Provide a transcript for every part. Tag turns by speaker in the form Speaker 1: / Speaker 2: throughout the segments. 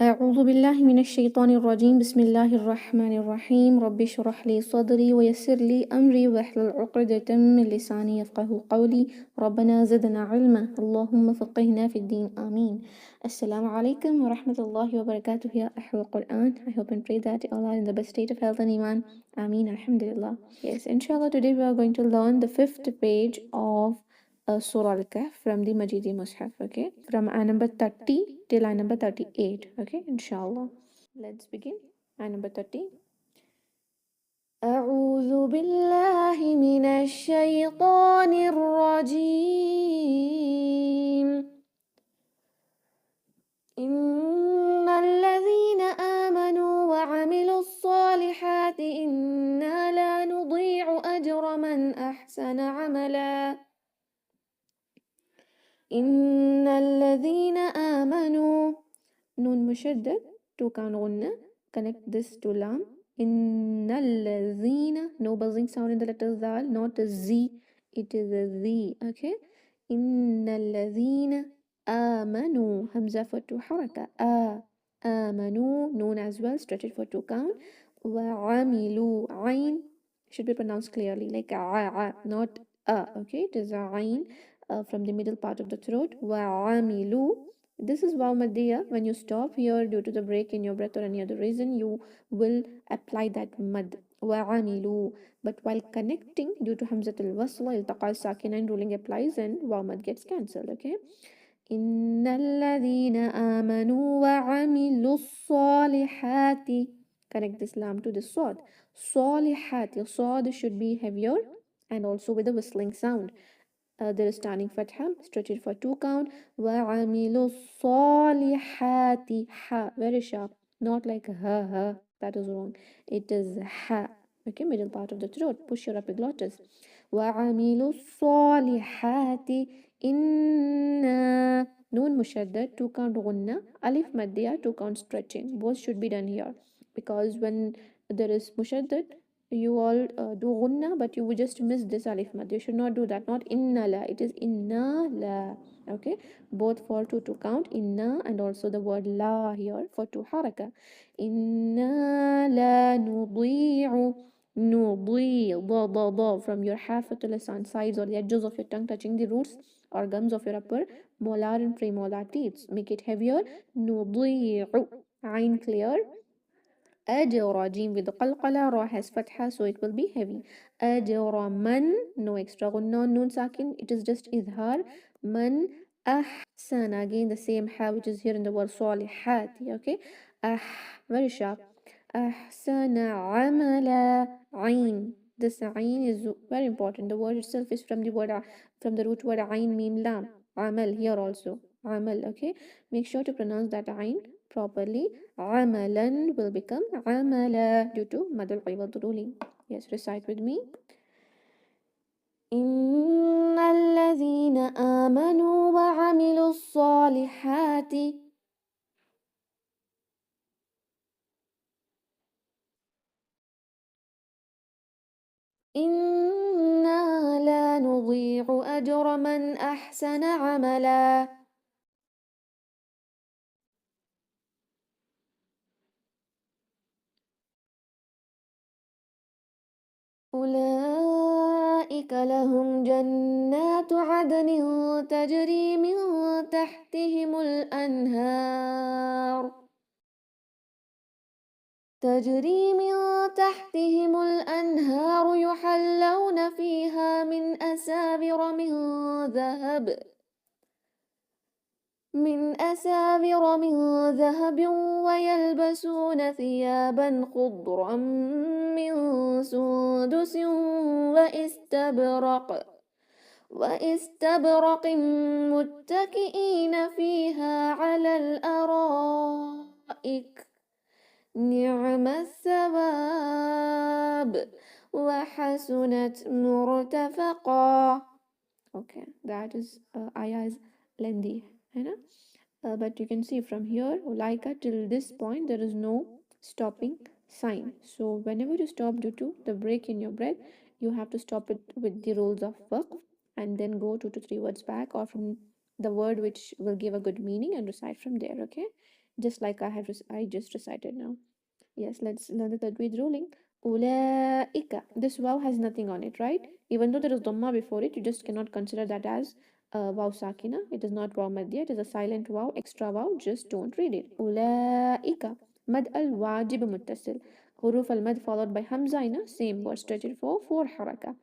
Speaker 1: أعوذ بالله من الشيطان الرجيم. بسم الله الرحمن الرحيم. رب اشرح لي صدري ويسر لي أمري واحلل عقدة من لساني يفقه قولي. ربنا زدنا علما اللهم فقهنا في الدين آمين. Assalamu alaikum wa rahmatullahi wa barakatuh. Ya Ahlul Quran. I hope and pray that all are in the best state of health and iman. Ameen. Alhamdulillah. Yes, inshallah, today we are going to learn the fifth page of Surah Al-Kahf from the Majidi Mus'haf, okay? From ayah number 30 till ayah number 38, okay? Inshallah. Let's begin. Ayah number 30. أعوذ بالله من الشيطان الرجيم. إن الذين آمنوا وعملوا الصالحات إنا لا نضيع أجر من أحسن عملا. إن الذين آمنوا نون مشدد to count غنة. Connect this to lam. إن الذين, no buzzing sound in the letter zal, not a z, it is a z, okay? إن الذين آمنوا همزة for two حركة. آمنوا noon as well, stretch it for two count. وعملوا عين should be pronounced clearly like not okay? It is a عين from the middle part of the throat. وعملوا. This is waw maddiya. When you stop here due to the break in your breath or any other reason, you will apply that mad. وعملوا. But while connecting, due to hamzatul wasla, iltaqa sakinain ruling applies and waw mad gets cancelled, okay? إن الذين آمنوا وعملوا الصالحات. Connect this lam to the sword. صالحات. Your sword should be heavier and also with a whistling sound. There is standing fatha, stretch it for two count. وَعَمِلُوا الصَّالِحَاتِ. Ha, very sharp, not like ha, that is wrong. It is ha, okay, middle part of the throat, push your epiglottis. وَعَمِلُوا الصَّالِحَاتِ إِنَّا noon mushaddad, two count gunna, alif maddiya, two count stretching. Both should be done here because when there is mushaddad, you all do gunna, but you will just miss this alif mad. You should not do that. Not inna la, it is inna la, okay? Both fall to two count, inna and also the word la here for two haraka. Inna la nudi'u. Da from your half to lisan sides or the edges of your tongue touching the roots or gums of your upper molar and premolar teeth. Make it heavier. Nudi'u. Ain clear. أجر جيم with قلقلة, ra has fatha, so it will be heavy. أجر من, no extra غنة, noon sakin, it is just إظهار. من أحسن, again the same ha which is here in the word صالحات, okay? Very sharp. أحسن عملا. عين, this عين is very important. The word itself is from the word from the root word عين mim lam. عمل here also. عمل, okay? Make sure to pronounce that عين properly. عملا will become عملا due to مد العوض ruling. Yes, recite with me. إن الذين آمنوا وعملوا الصالحات إنا لا نضيع أجر من أحسن عملا. أولئك لهم جنات عدن تجري من تحتهم الأنهار. تجري من تحتهم الأنهار يحلون فيها من أساور من ذهب. ويلبسون ثيابا خضرا من سندس وإستبرق متكئين فيها على الأرائك نعم الثواب وحسنت مرتفقا. Okay, that is ayah is lengthy, है ना? But you can see from here, like till this point, there is no stopping sign. So whenever you stop due to the break in your breath, you have to stop it with the rules of waqf and then go 2 to 3 words back or from the word which will give a good meaning and recite from there, okay? just like I just recited now. Yes, let's learn the tajweed ruling. Ulaika. This waw has nothing on it, right? Even though there is dhamma before it, you just cannot consider that as waw sakina. It is not waw madya. It is a silent waw, extra waw. Just don't read it. Ulaika. Mad al wajib muttasil. Huruf al mad followed by hamza in a same word, stretched for 4 haraka.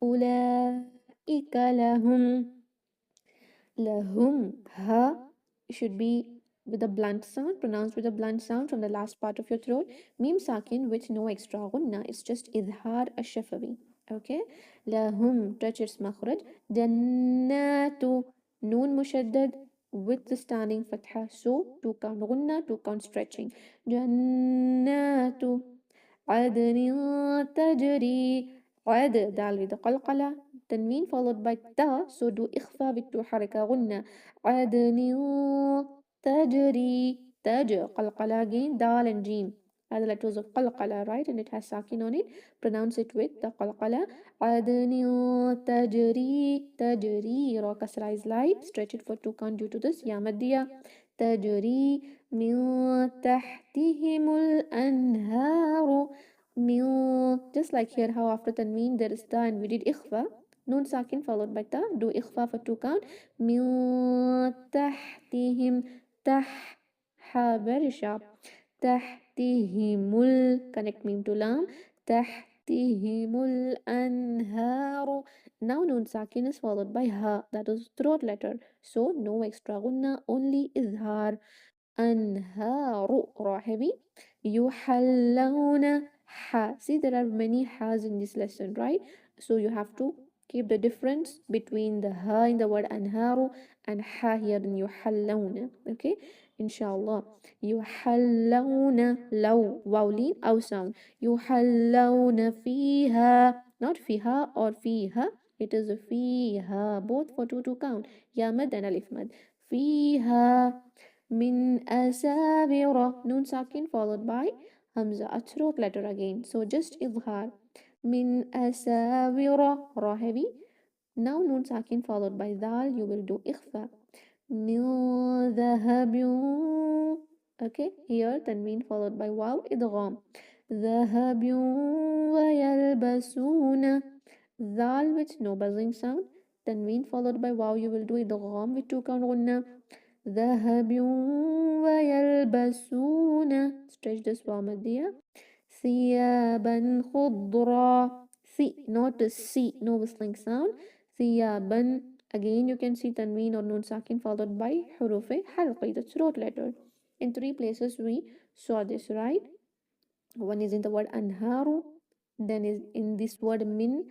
Speaker 1: Ulaika lahum. Lahum. Ha should be with a blunt sound, pronounced with a blunt sound from the last part of your throat. Mim sakin with no extra gunna. It's just idhar ash-shafawi. Okay. Lahum, touch its makhraj. Jannatu, noon mushaddad with the standing fatha. So 2 count gunna, 2 count stretching. Jannatu adni tajri. Ad, dal with the qalqala. Tanween followed by ta. So do ikhfa with 2 haraka gunna. عدن تجري قلقلة again dal and jim are the letters of qalqala, right? And it has sakin on it. Pronounce it with the qalqala. عدن تجري ra kasra is light. Stretch it for 2 count due to this ya maddiya. تجري من تحتهم الأنهار من, just like here how after tanween there is ta and we did ikhfa. Noon sakin followed by ta. Do ikhfa for 2 count. من تحتهم very sharp. تحتهم connect meme to lam. تحتهم الأنهار. Now noon sakin is followed by ha, that is throat letter. So no extra gunna, only izhar. أنهار ra heavy. يحلون ha. See, there are many has in this lesson, right? So you have to keep the difference between the ha in the word anharu and ha here in yuhallawna. Okay, inshallah. Yuhallawna, law, wawlin, aw sound. Yuhallawna fiha, not fiha or fiha. It is fiha, both for 2 count. Ya mad and alif mad. Fiha min asawira. Noon sakin followed by hamza, a throat letter again. So just idhar. Min asawira, ra heavy. Now noon sakin followed by dal, you will do ikhfa. Min dhahabin. Okay, here tanween followed by waw, idgham. Dhahabin wa yalbasuna. Dal with no buzzing sound. Tanween followed by waw, you will do idgham with 2 count gunna. ذهب ويلبسون, stretch this waw maddiya. ثيابا خضرا. Not a C, no whistling sound. ثيابا, again you can see tanween or noon sakin followed by huruf halqi, the throat letter. In 3 places we saw this, right? One is in the word anharu, then is in this word min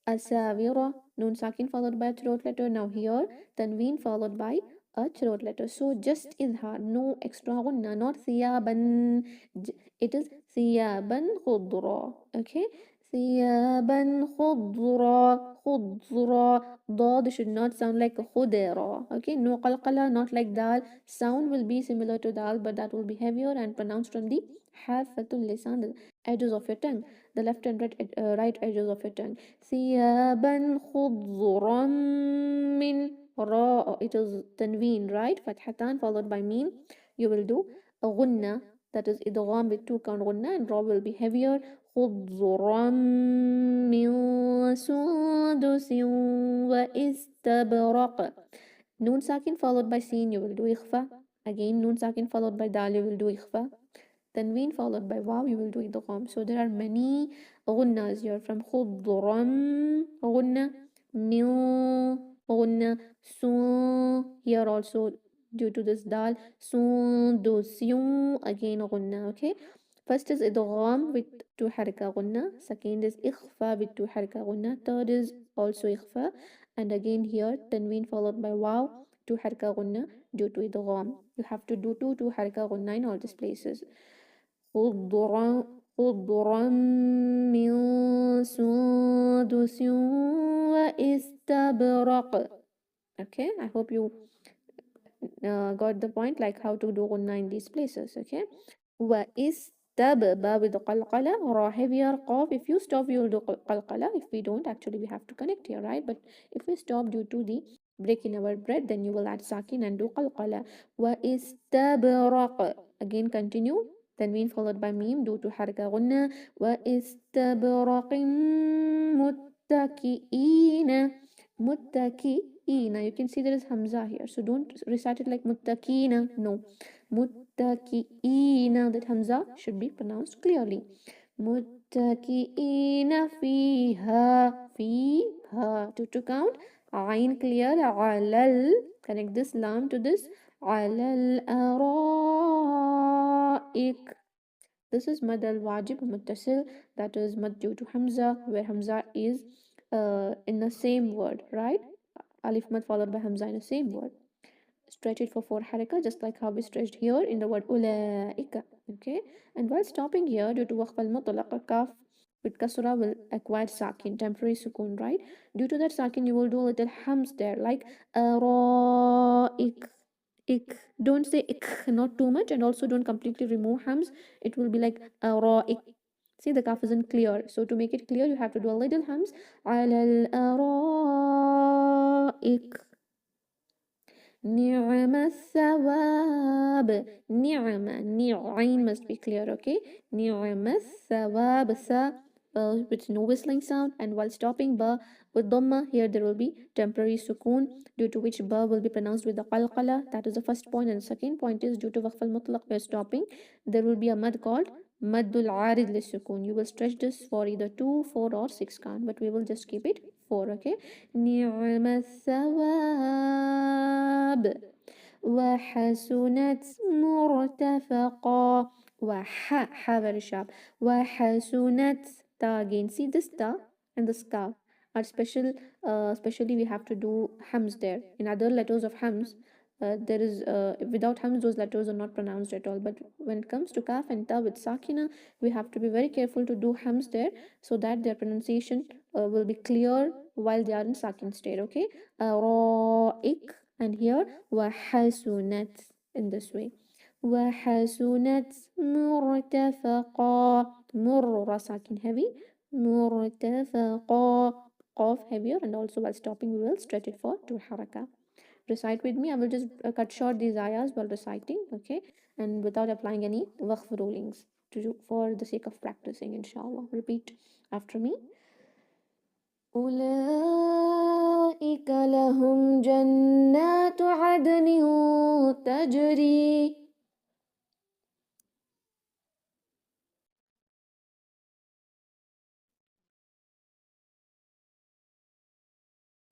Speaker 1: asawira, noon sakin followed by a throat letter. Now here tanween followed by a throat letter. So just izhar, no extra gunna, not thiyaban. It is thiyaban khudra. Okay, thiyaban khudra, khudra. Dad should not sound like khudera. Okay, no qalqala, not like dal. Sound will be similar to dal, but that will be heavier and pronounced from the hafatul lisan, the edges of your tongue, the left and right edges of your tongue. ثيابا خضرا من ra, it is tanween, right? Fathatan followed by meme. You will do a gunna, that is idgham with 2 count gunna, and ra will be heavier. خضرا من سندس واستبرق. Noon sakin followed by sin, you will do ikhfa. Again, noon sakin followed by dal, you will do ikhfa. Tanween followed by waw, you will do idgham. So there are many gunnas here, from khudram gunna, min gunna, su. Here also due to this dal, sundusyun, again gunna. Okay, first is idgham with 2 haraka gunna, second is ikhfa with 2 haraka gunna, third is also ikhfa, and again here tanween followed by waw, 2 haraka gunna due to idgham. You have to do 2 haraka gunna in all these places. خضرا خضرا من سندس واستبرق. Okay, I hope you got the point, like how to do gunna in these places. Okay, واستبب with qalqala, ra heavier, qaf. If you stop, you will do qalqala. If we don't, actually we have to connect here, right? But if we stop due to the breaking our breath, then you will add sakin and do qalqala. Wa istabraq. Again continue. Tanween followed by meme due to haraka gunna. Wa istabraqin muttaki'ina. Muttaki'ina. You can see there is hamza here. So don't recite it like muttaki'ina. No. Muttaki'ina. That hamza should be pronounced clearly. Muttaki'ina fiha. Fiha. To count. Ain clear. Alal. Connect this lam to this. Alal araik. This is mad al wajib muttasil. That is mad due to hamza, where hamza is in the same word, right? Alif mad followed by hamza in the same word. Stretch it for 4 haraka, just like how we stretched here in the word ulaika. Okay, and while stopping here, due to waqf al mutlaq, kaf with kasra will acquire sakin, temporary sukun, right? Due to that sakin, you will do a little hums there, like araik. Ik. Don't say ik, not too much, and also don't completely remove hums. It will be like araik. See, the kaf isn't clear. So to make it clear, you have to do a little hums. Alal araik. نعم الثواب. نعم. Ain must be clear, okay? نعم الثواب. Sa with no whistling sound, and while stopping ba with dhamma, here there will be temporary sukoon, due to which ba will be pronounced with the qalqala. That is the first point, and the second point is due to waqf al-mutlaq, where stopping, there will be a mad called maddul arid lisukun. You will stretch this for either 2, 4 or 6 count, but we will just keep it 4, okay? نعم الثواب وحسنت مرتفقا. Ha very sharp. وحسنت ta again. See this ta and this ka are special. Especially we have to do hams there. In other letters of hams, there is without hams those letters are not pronounced at all. But when it comes to kaf and ta with sakina, we have to be very careful to do hams there, so that their pronunciation will be clear while they are in sakin state. Okay, raik, and here wahasunat, in this way. وحسنت مرتفقا. مر sakin heavy. مرتفقا. Qaf heavier, and also while stopping we will stretch it for 2 haraka. Recite with me. I will just cut short these ayahs while reciting, okay, and without applying any waqf rulings, for the sake of practicing, inshallah. Repeat after me. أولئك لهم جنات عدن تجري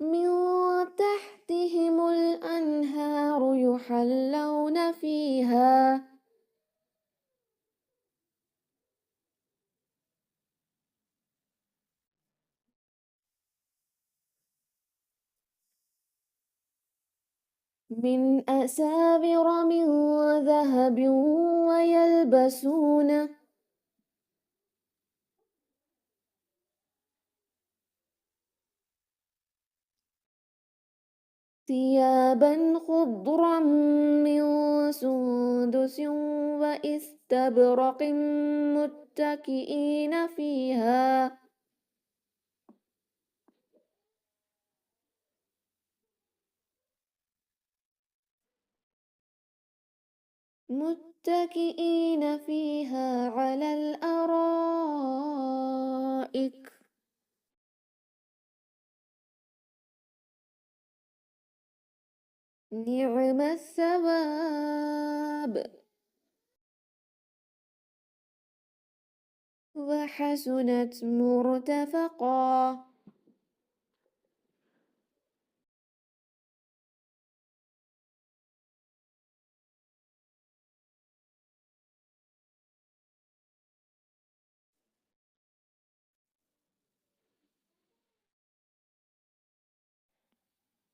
Speaker 1: من تحتهم الأنهار يحلون فيها من أساور من ذهب ويلبسون ثيابا خضرا من سندس وإستبرق متكئين فيها متكئين فيها على الأرائك نعم الثواب وحسنت مرتفقا.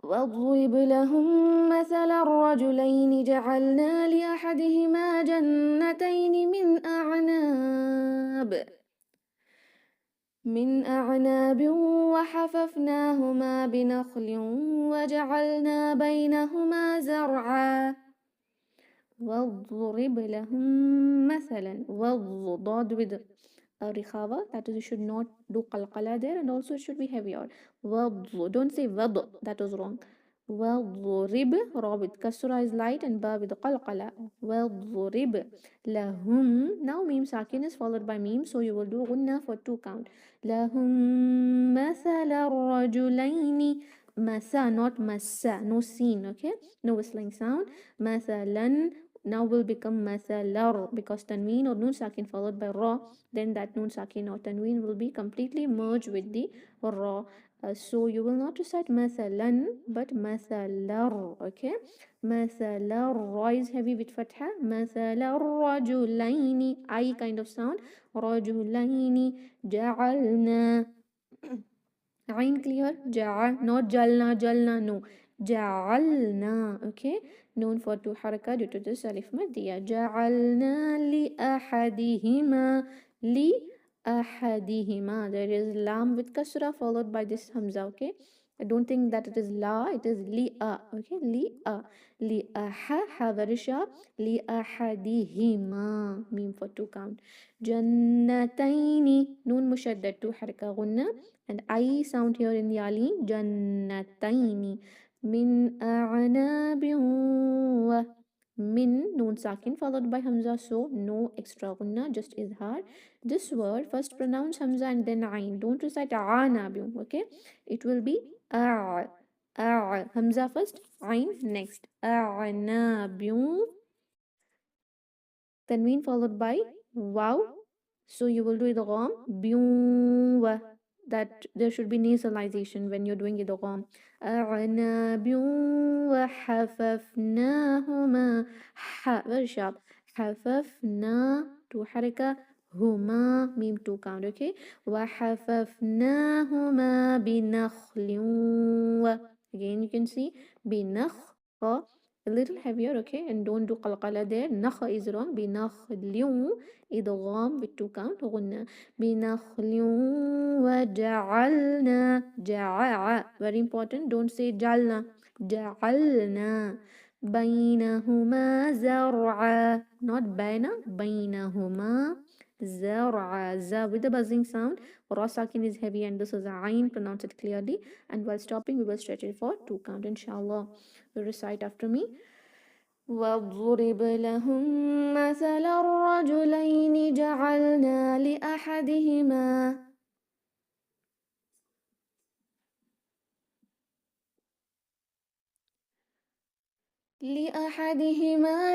Speaker 1: واضرب لهم مثل الرجلين جعلنا لأحدهما جنتين من أعناب وحففناهما بنخل وجعلنا بينهما زرعا. واضرب لهم مثلا. ضاد with رخاوة, that is you should not do qalqala there, and also it should be heavier. Don't say vad, that was wrong. وَضْرِب Ra with kasra is light and ba with qalqala. وَضْرِب lahum. Now meme sakin is followed by meme, so you will do gunna for 2 count. Lahum mathala rajulaini. Masa, not massa. No scene, okay? No whistling sound. Mathalan now will become mathalar because tanween or noon sakin followed by ra, then that noon sakin or tanween will be completely merged with the ra. So you will not recite mathalan but mathalar, okay? Mathalar, ra is heavy with fatha. Mathalar rajulaini, I kind of sound. Rajulaini ja'alna. Ain clear? Ja'a, not jalna, jalna, no. Ja'alna, okay? Known for 2 haraka due to this alif maddiya. Ja'alna li ahadihima. Li ahadihima. There is lam with kasra followed by this hamza, okay? I don't think that it is la, it is li a, okay? Li a. Li aha, ha very sharp. Li ahadihima. Meme for 2 count. Jannataini. Noon mushaddad 2 haraka gunna. And I sound here in Yali. Jannataini. Min a'nabin wa. Min, noon sakin followed by Hamza, so no extra gunna, just izhar. This word, first pronounce Hamza and then Ain. Don't recite a'nabin, okay? It will be a'. Hamza first, Ain next. A'nabin. Tanween followed by Waw. So you will do idgham. Byun. That there should be nasalization when you're doing idgham. أعناب وحففناهما. Very sharp. حففنا 2 حركة. هما ميم 2 count, okay? وحففناهما بنخل. Again you can see بنخ a little heavier, okay? And don't do qalqala there. Nakh is wrong. Binakhliu idgham with 2 count. Ghunna. Binakhliu wa ja'alna. Ja'a. Very important. Don't say jalna. Ja'alna. Bainahuma zar'a. Not baina. Bainahuma zar'a. Za with the buzzing sound. Ra sakin is heavy and this is a ain. Pronounce it clearly. And while stopping, we will stretch it for 2 count, inshallah. Recite after me. واضرب لهم مثل الرجلين جعلنا لأحدهما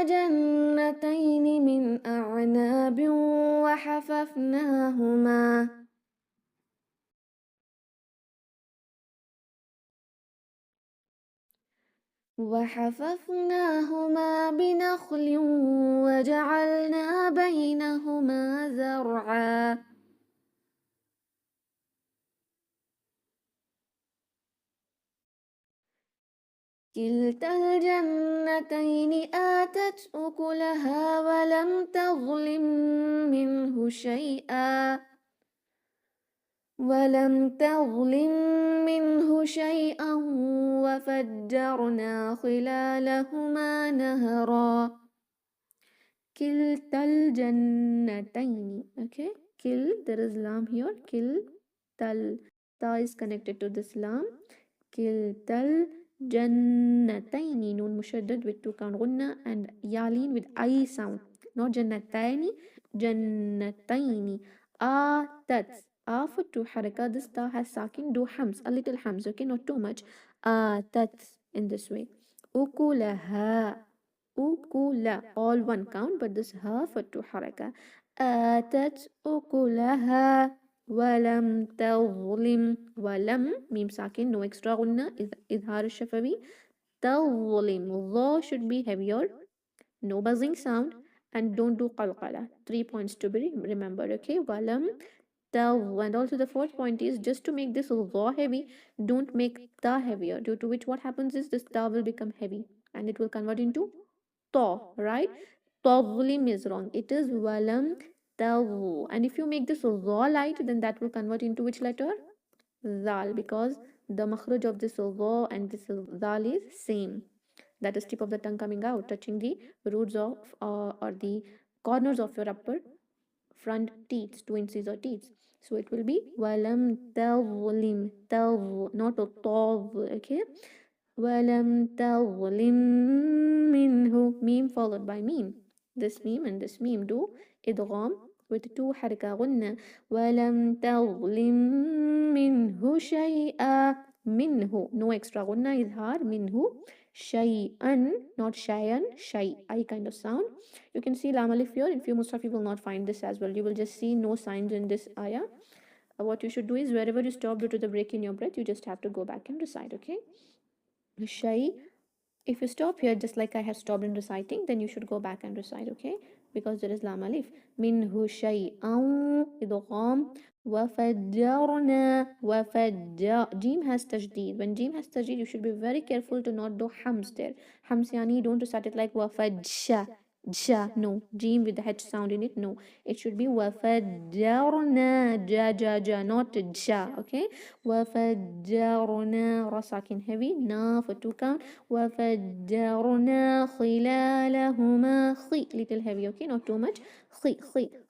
Speaker 1: جنتين من أعناب وحففناهما بنخل وجعلنا بينهما زرعا. كلتا الجنتين آتت أكلها ولم تظلم منه شيئا وفجرنا خلالهما نهرا. كلتا الجنتين, okay? Kill, there is lam here. Kill tal, ta is connected to this lam. Kiltal jannataini, noon mushaddad with 2 count gunna and yalin with I sound. Not jannataini, jannataini. Tats. For 2 haraka. This ta has sakin. Do hams, a little hams, okay? Not too much. Tats in this way. Ukulaha. Ukula, all 1 count, but this ha for 2 haraka. آتت أكلها ولم تظلم. ولم ميم ساكن, no extra غنة, إظهار الشفوي. تظلم, the should be heavier, no buzzing sound, and don't do qalqala. 3 points to be remembered, okay? Walam taw. And also the 4th point is just to make this dha heavy, don't make ta heavier, due to which what happens is this ta will become heavy and it will convert into ta, right? Tawlim is wrong. It is walam taw. And if you make this dha light, then that will convert into which letter? Zal, because the makhraj of this dha and this zal is same. That is tip of the tongue coming out, touching the roots of or the corners of your upper front teeth, 2 incisor teeth. So it will be walam tawlim, taw, not a taw, okay? ولم تظلم منه. Meme followed by meme. This meme and this meme do إدغام with two حركة غنة. ولم تظلم منه شيئا. منه no extra غنة إظهار. منه شيئا not شيئا. شيء I kind of sound. You can see lam alif here. In few mushaf you will not find this as well. You will just see no signs in this ayah. What you should do is wherever you stop due to the break in your breath, you just have to go back and recite, okay? Shay. If you stop here, just like I have stopped in reciting, then you should go back and recite, okay? Because there is lam alif. Minhu shay'an idgham wafajjarna. Jim has tajdeed. When Jim has tajdeed, you should be very careful to not do hams there. Hams yani don't recite it like wafajja. No. Jim with the H sound in it. No. It should be wafajjarna. Ja. Not ja. Okay? Wafajjarna. Ra sakin heavy. Na for two count. وفجرنا خلالهما little heavy, okay, not too much.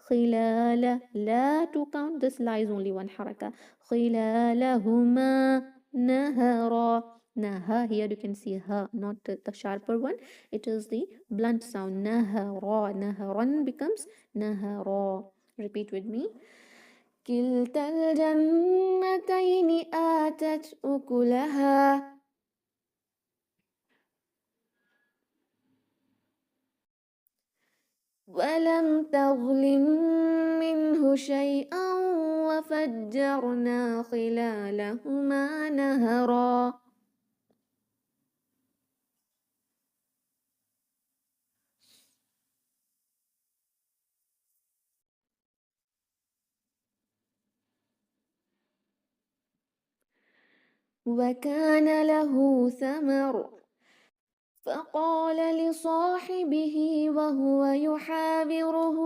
Speaker 1: خلال لا to count. This la is only one حركة. خلالهما نهرا. Naha, here you can see ha, not the sharper one. It is the blunt sound. Nahara. Naharan becomes nahara. Repeat with me. كلتا الجنتين آتت أكلها ولم تظلم منه شيئا وفجرنا خلالهما نهرا. وكان له ثمر فقال لصاحبه وهو يحاوره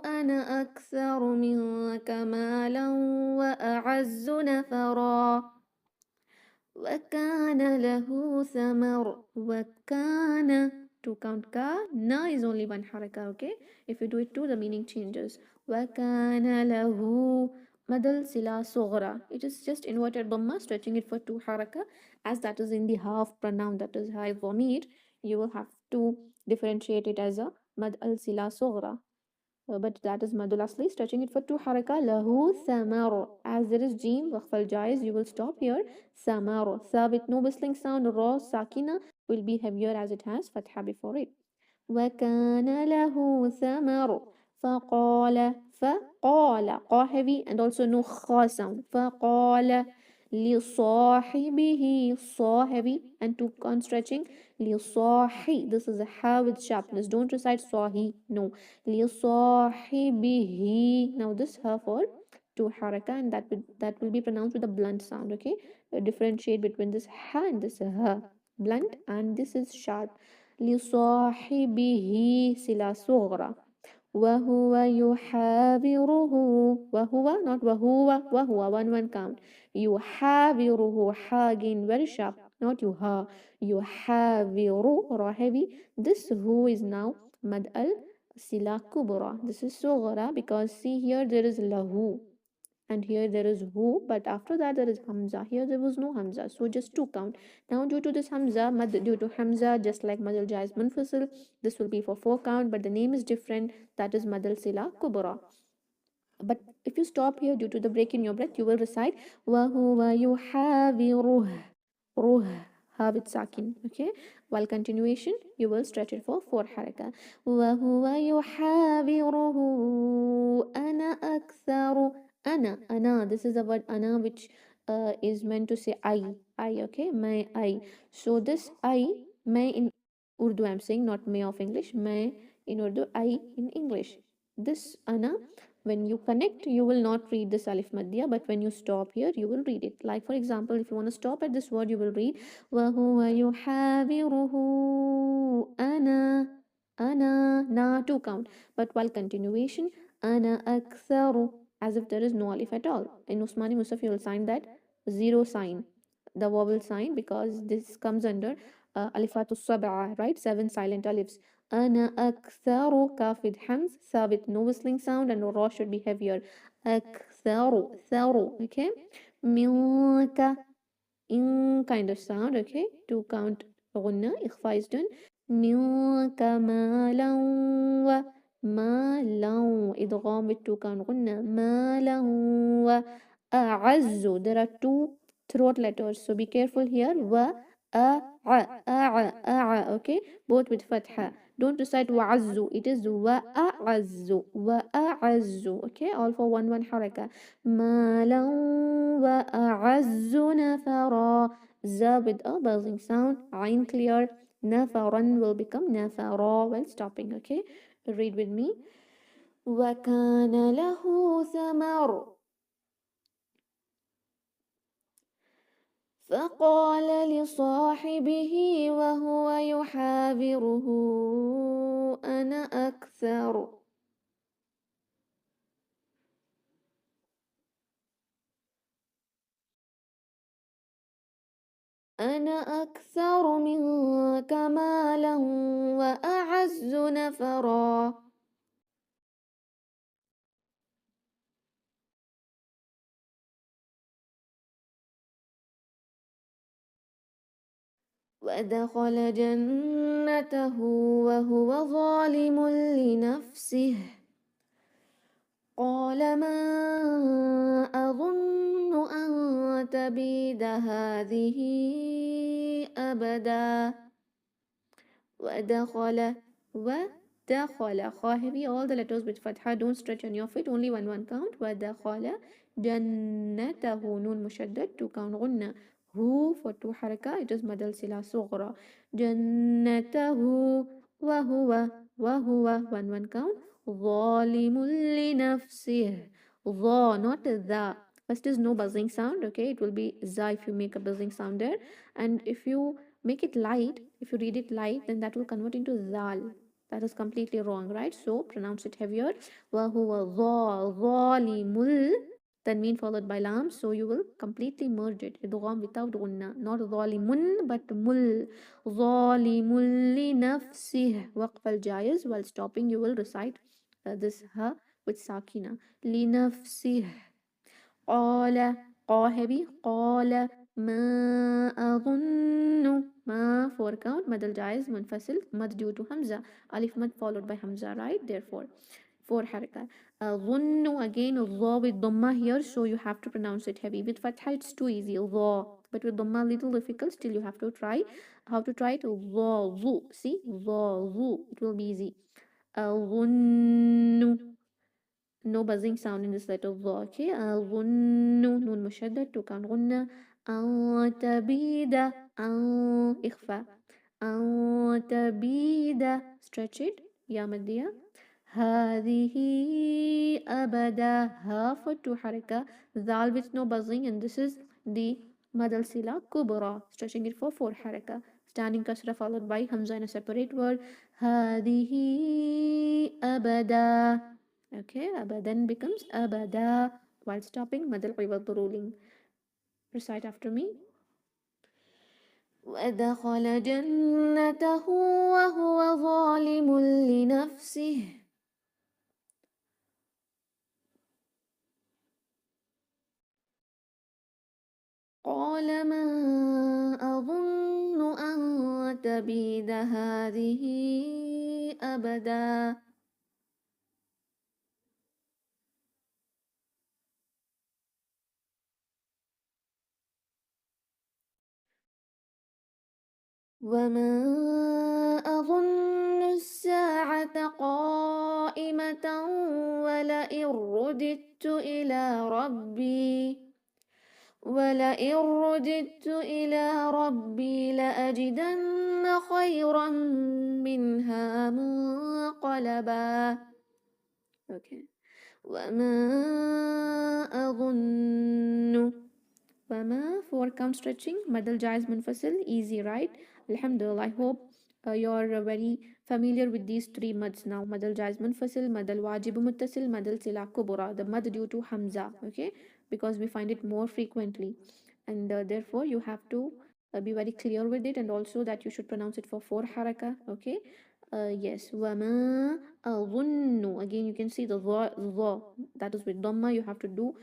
Speaker 1: أنا أكثر منك مالا وأعز نفرا. وكان له ثمر. وكان to count ka. Na is only one haraka, okay? If you do it two, the meaning changes. وكان له madal sila soghra. It is just inverted dhamma, stretching it for two haraka, as that is in the half pronoun, that is high vomit. You will have to differentiate it as a mad al sila soghra. But that is madul asli, stretching it for two haraka. Lahu samar. As there is jim waqfal jais, you will stop here. Samar. Sa with no whistling sound. Ra sakina will be heavier as it has fatha before it. وكان له ثمر فقال قا heavy and also no kha sound. فقال لصاحبه صا heavy and two on stretching. لصاحي, this is a ha with sharpness. Don't recite sahi, no. لصاحبه. Now this ha for two haraka, and that will be pronounced with a blunt sound, okay? Differentiate between this ha and this ha. Blunt and this is sharp. لصاحبه sila صغرى وهو يحاوره. وهو not وهو one count. يحاوره ha again very sharp, not yuha. يحاوره ra heavy. This who is now mad al sila kubra. This is صغرى because see here there is lahu and here there is who, but after that there is hamza. Here there was no hamza, so just two count. Now due to this hamza, due to hamza, just like madal jais munfasil, this will be for four count, but the name is different. That is madal sila kubra. But if you stop here due to the break in your breath, you will recite وَهُوَ يُحَاوِرُهُ ruh ha with sakin, okay? While continuation, you will stretch it for four haraka. وَهُوَ يُحَاوِرُهُ أَنَا أَكْثَرُ. Ana. This is the word ana, which is meant to say I, okay? My I. So this I, may in Urdu I'm saying, not may of English. May in Urdu, I in English. This ana, when you connect, you will not read this alif madhya, but when you stop here, you will read it. Like for example, if you want to stop at this word, you will read وَهُوَ يُحَاوِرُهُ أَنَا na two count. But while continuation, أَنَا أَكْثَرُ, as if there is no alif at all. In Usmani Musaf, you will find that zero sign, the vowel sign, because this comes under alifatus sab'a, right? Seven silent alifs. أنا أكثر كاف with hams, ثا with no whistling sound, and ra should be heavier. أكثر ثر, okay? منك in kind of sound. Okay, 2 count غنة. إخفاء is done. منك مالا مالا إدغام with 2 count غنة. مالا وأعز. There are 2 throat letters, so be careful here. Okay, both with fatha. Don't recite wa'azzu, it is wa'azzu, wa'azzu. Okay, all for one haraka. مالا وأعز نفرا. Z with a buzzing sound. Ain clear. Nafaran will become nafara while stopping. Okay, read with me. وكان له ثمر فقال لصاحبه وهو يحاوره أنا أكثر أنا أكثر منك مالا وأعز نفرا. ودخل جنته وهو ظالم لنفسه قال ما أظن أن تبيد هذه أبدا. ودخل ودخل خا heavy, all the letters with fatha, don't stretch on your feet, only one count. ودخل جنته نون مشدد 2 count غنة. هو for 2 حركة, it is مدل سلا صغرى. جنته وهو one count. ظالم لنفسه. ظا not the. First is no buzzing sound. Okay, it will be za if you make a buzzing sound there, and if you make it light, if you read it light, then that will convert into zal. That is completely wrong, right? So pronounce it heavier. وَهُوَ ظَالِمُ tanween followed by lam, so you will completely merge it. Idgham without gunna, not ظالم but mul. ظالم لنفسه. وقف الجائز, while stopping you will recite this ha with sakina. لنفسه. قال قا heavy. قال ما أظن. ما 4 count. مد الجائز منفصل. مد due to hamza. alif mad followed by hamza, right? Therefore 4 حركة. أظن again الظا with dhamma here, so you have to pronounce it heavy. With fatha it's too easy. ظا, but with dhamma little difficult. Still you have to try. How to try it? ظا ظو. See, ظا ظو. It will be easy. أظن. No buzzing sound in this letter ظا. Okay, أظن نون مشدد 2 count غنة. أن تبيد. أن إخفاء. أن تبيد stretch it يا مدية. هذه أبدا. ها for 2 حركة. ذال with no buzzing, and this is the madal sila kubra, stretching it for 4 حركة. Standing kasra followed by hamza in a separate word. هذه أبدا. Okay, abadan becomes abada. While stopping, madal iwad ruling. Recite after me. ودخل جنته وهو ظالم لنفسه قال ما أظن أن تبيد هذه أبدا. وما أظن الساعة قائمة ولئن رددت إلى ربي لأجدن خيرا منها منقلبا. Okay. وما أظن. وما 4 count stretching. Madal jaiz munfasil. Easy, right? Alhamdulillah. I hope you're very familiar with these 3 mads now. Madal jaiz munfasil, madal wajib muttasil, madal sila kubura. The mad due to hamza. Okay, because we find it more frequently, and therefore you have to be very clear with it, and also that you should pronounce it for 4 haraka. Okay. Yes. وما أظن. Again again you can see the that is with dhamma. You have to do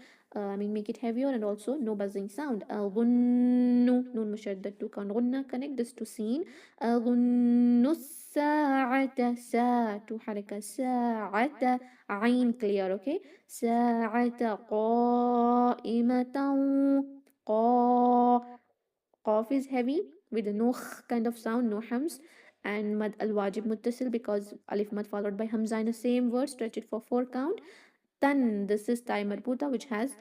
Speaker 1: make it heavier, and also no buzzing sound. أظن نون مشدد to count غنة. Connect this to seen. أظن الساعة to حركة ساعة عين clear. Okay, ساعة قائمة. قا Qaf is heavy with no kind of sound, no hams. And mad al wajib muttasil because alif mad followed by hamza in the same word, stretch it for 4 count. Tan, this is ta marbuta which has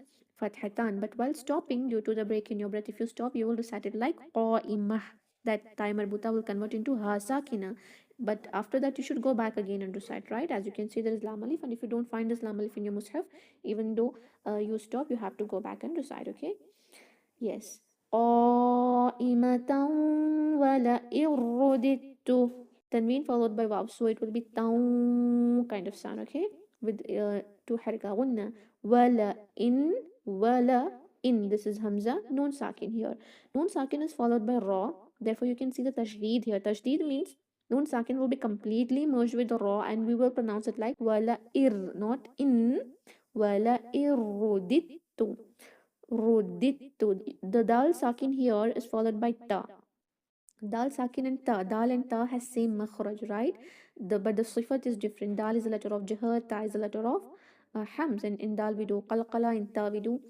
Speaker 1: fathatan. But while stopping, due to the break in your breath, if you stop, you will recite it like qa'imah. That ta marbuta will convert into ha sakina. But after that, you should go back again and recite, right? As you can see, there is lam alif, and if you don't find this lam alif in your mushaf, even though you stop, you have to go back and recite, okay? Yes. قائمة ولئن رددت. Tanween followed by waw. So it will be taw kind of sound, okay? With two harika gunna. Wala in. This is Hamza. Noon sakin here. Noon sakin is followed by ra. Therefore, you can see the tashdeed here. Tashdeed means noon sakin will be completely merged with the ra, and we will pronounce it like wala ir, not in. Wala irrudittu. Rudittu. The dal sakin here is followed by ta. Dal sakin and ta. Dal and ta has same makhraj, right? But the sifat is different. Dal is a letter of jihar, ta is a letter of hams. And in dal we do qalqala, in ta we do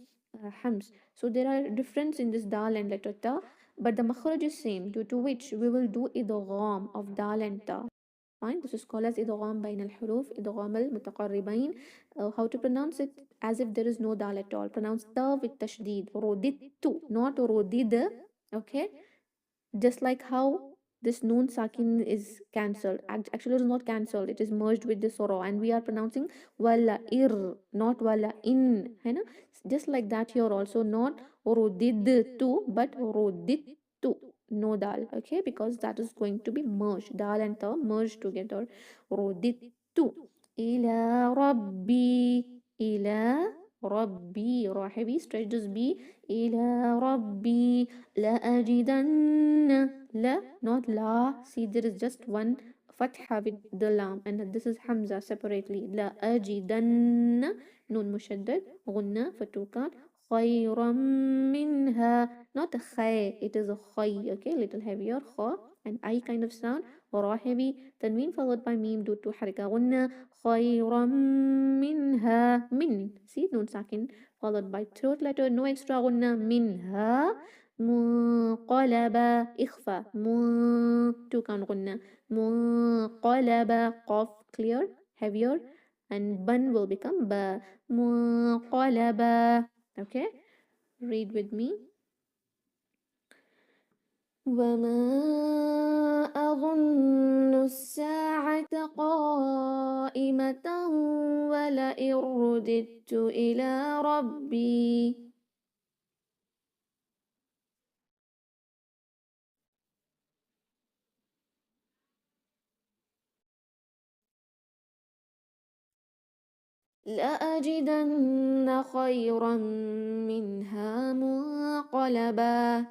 Speaker 1: hams. So there are difference in this dal and letter ta, but the makhraj is same, due to which we will do idgham of dal and ta. Fine, this is called as idgham bain al-huruf, idgham al-mutaqarribain. How to pronounce it? As if there is no dal at all. Pronounce ta with tashdeed. Rodittu, not rodid. Okay, just like how this noon sakin is cancelled. Actually, it is not cancelled. It is merged with the sorrow, and we are pronouncing wala ir, not wala in. है ना? Just like that here also, not rodid tu, but rodit tu. No dal, okay, because that is going to be merged. Dal and ta merged together. Rodit tu. Ila rabbi. Ila rabbi. Ra heavy, stretch this b. Ila rabbi. لأجدن. La, not la. See, there is just one fatha with the lam, and this is hamza separately. لأجدن. Nun mushaddad. Gunna for 2 count. خيرا منها. Not a khay, it is a khay. Okay, little heavier. Kha and I kind of sound. Ra heavy. Tanween followed by meme due to harika gunna. خيرا منها. Min. See, nun sakin followed by throat letter. No extra gunna. منها. منقلبا. إخفاء. 2 count غنة. منقلبا. قاف clear, heavier, and ban will become ba. منقلبا. Okay, read with me. وما أظن الساعة قائمة ولئن رددت إلى ربي. لأجدن خيرا منها منقلبا.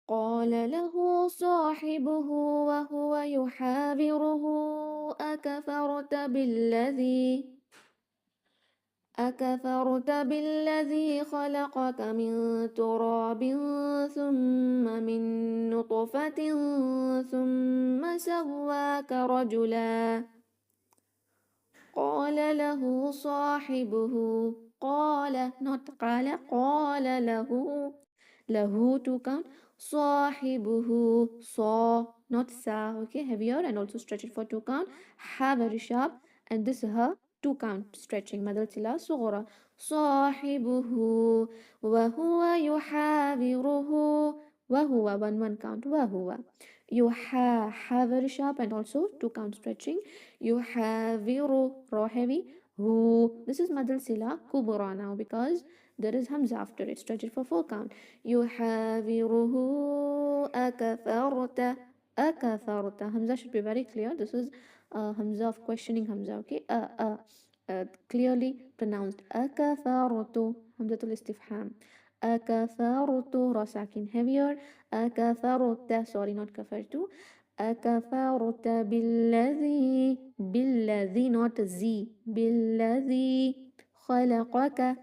Speaker 1: قال له صاحبه وهو يحاوره أكفرت بالذي خلقك من تراب ثم من نطفة ثم سواك رجلا. قال له صاحبه. قال not قال. قال له 2 count. صاحبه. saw not sa. Okay, heavier, and also stretch it for 2 count. Ha very sharp, and this her 2 count stretching. Madal sila صغرى. صاحبه وهو يحاوره. وهو 1 count. وهو ha very sharp, and also 2 count stretching. يحاوره raw heavy. Who, this is madal sila kubra now because there is hamza after it. Stretch it for 4 count. يحاوره أكفرت. أكفرت. Hamza should be very clear. This is hamza of questioning hamza. Okay, clearly pronounced. أكفرت. Hamzatul Istifham. Akafartu, ra sakin heavier. Akafarta, sorry, not kafartu. Akafarta billadhi, not z. Billadhi khalaqaka.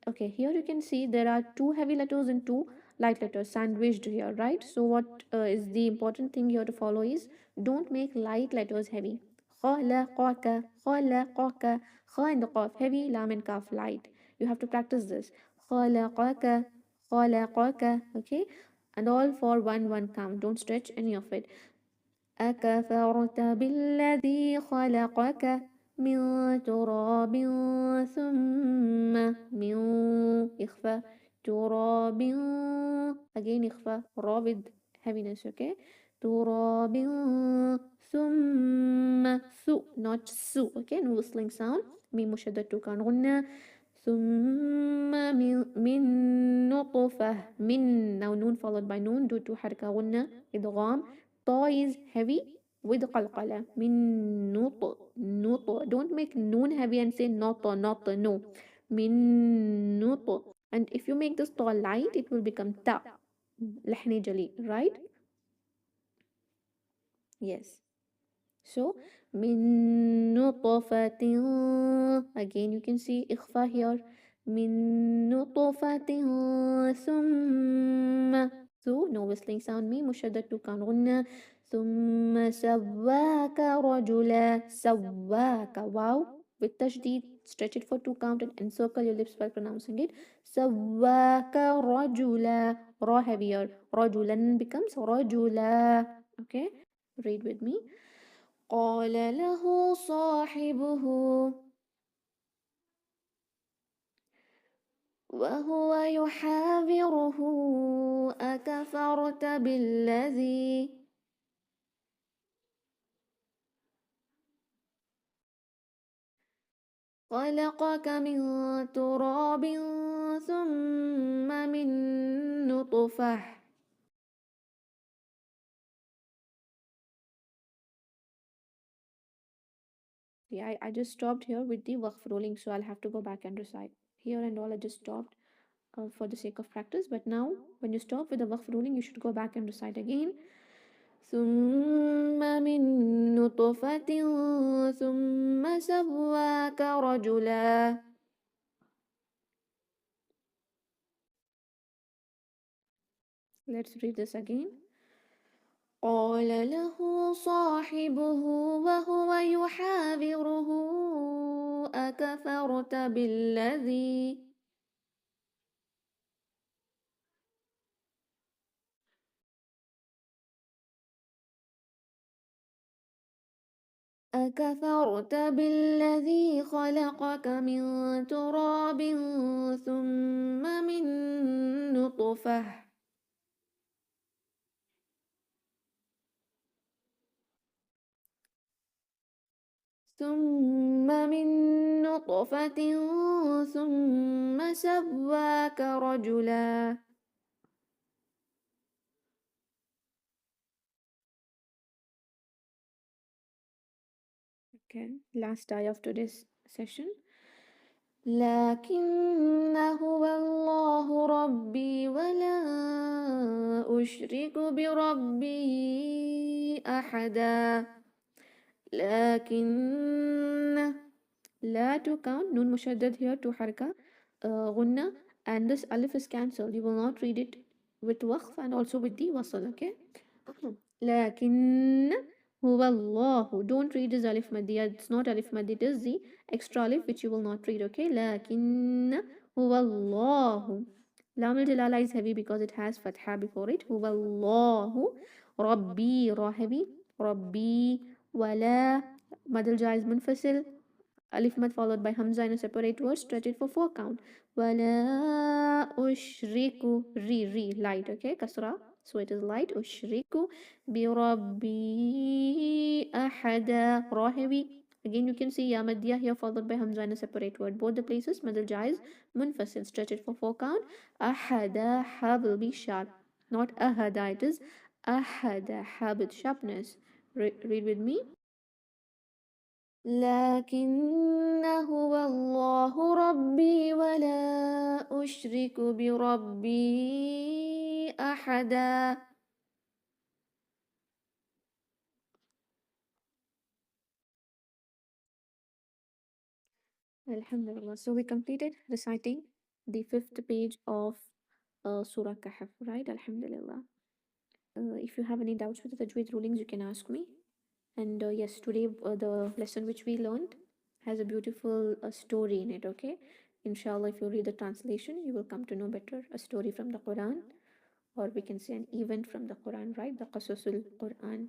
Speaker 1: Okay, here you can see there are two heavy letters and two light letters sandwiched here, right? So what is the important thing here to follow is don't make light letters heavy. خلقك خلقك kha and the qaf heavy, lam and kaf light. You have to practice this. خلقك خلقك, okay? And all for one count. Don't stretch any of it. أكفرت بالذي خلقك من تراب ثم من إخفاء تراب again إخفاء رابط heaviness, okay? تراب ثم not سو, okay? No whistling sound. ميم مشدد كان غنى. ثم من نطفة من, now noon followed by noon due to حركة غنى إدغام. طا is heavy with قلقلة. من نط. Don't make noon heavy and say not, no. من نط. And if you make this ta light, it will become ta. لحن جلي, right? Yes. So من نطفة, again you can see إخفاء here. من نطفة ثم no whistling sound. ميم مشدد كان غنى. ثم سواك رجلا. سواك wow with تشديد, stretch it for 2 count and encircle your lips while pronouncing it. سواك رجلا, ra heavier. رجلا becomes رجلا, okay? Read with me. قال له صاحبه وهو يحاوره أكفرت بالذي خلقك من تراب ثم من نطفة. Yeah, I just stopped here with the waqf ruling, so I'll have to go back and recite. Here and all I just stopped for the sake of practice, but now when you stop with the waqf ruling, you should go back and recite again. ثم من نطفة ثم سواك رجلا. Let's read this again. قال له صاحبه وهو يحاوره أكفرت بالذي أكفرت بالذي خلقك من تراب ثم من نطفة. ثم من نطفة ثم سواك رجلا. Okay, last ayah of today's session. لكن هو الله ربي ولا أشرك بربي أحدا. لكن لا to count, noon mushaddad here to harka gunna, and this alif is cancelled. You will not read it with waqf and also with the wasl, okay? لكن هو الله, don't read this alif maddiya, it's not alif maddi, it is the extra alif which you will not read, okay? لكن هو الله. Lam al-Jalala is heavy because it has fatha before it. هو الله ربي, ra heavy. ربي ولا mad al-ja is munfasil. Alif mad followed by hamza in a separate word, stretch it for 4 count. ولا أشرك, re light, okay? Kasra, so it is light. أشرك بربي أحدا, ra heavy. Again you can see ya maddiya here followed by hamza in a separate word. Both the places mad al-ja is munfasil, stretch it for 4 count. أحدا, ha will be sharp, not ahada, it is ahada, ha with sharpness. Read with me. لكن هو الله ربي ولا أشرك بربي أحدا. Alhamdulillah. So we completed reciting the fifth page of Surah Kahf, right? Alhamdulillah. If you have any doubts with the Tajweed rulings, you can ask me. And yes, today the lesson which we learned has a beautiful story in it, okay? Inshallah, if you read the translation, you will come to know better a story from the Quran, or we can say an event from the Quran, right? The Qasasul Quran.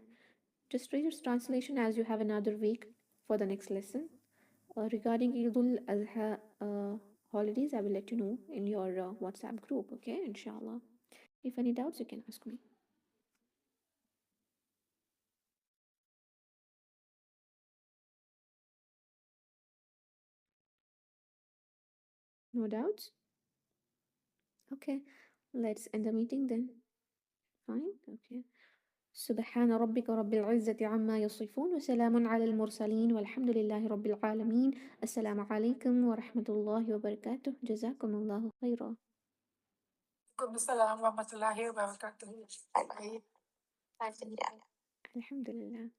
Speaker 1: Just read its translation as you have another week for the next lesson. Regarding Eidul Adha holidays, I will let you know in your WhatsApp group, okay? Inshallah. If any doubts, you can ask me. No doubts? Okay, let's end the meeting then. Fine, okay. سبحان ربك رب العزة عما يصفون وسلام على المرسلين والحمد لله رب العالمين. السلام عليكم ورحمة الله وبركاته. جزاكم الله خيرا.
Speaker 2: Waalaikumsalam warahmatullahi wabarakatuh. Bye bye.
Speaker 1: الحمد لله.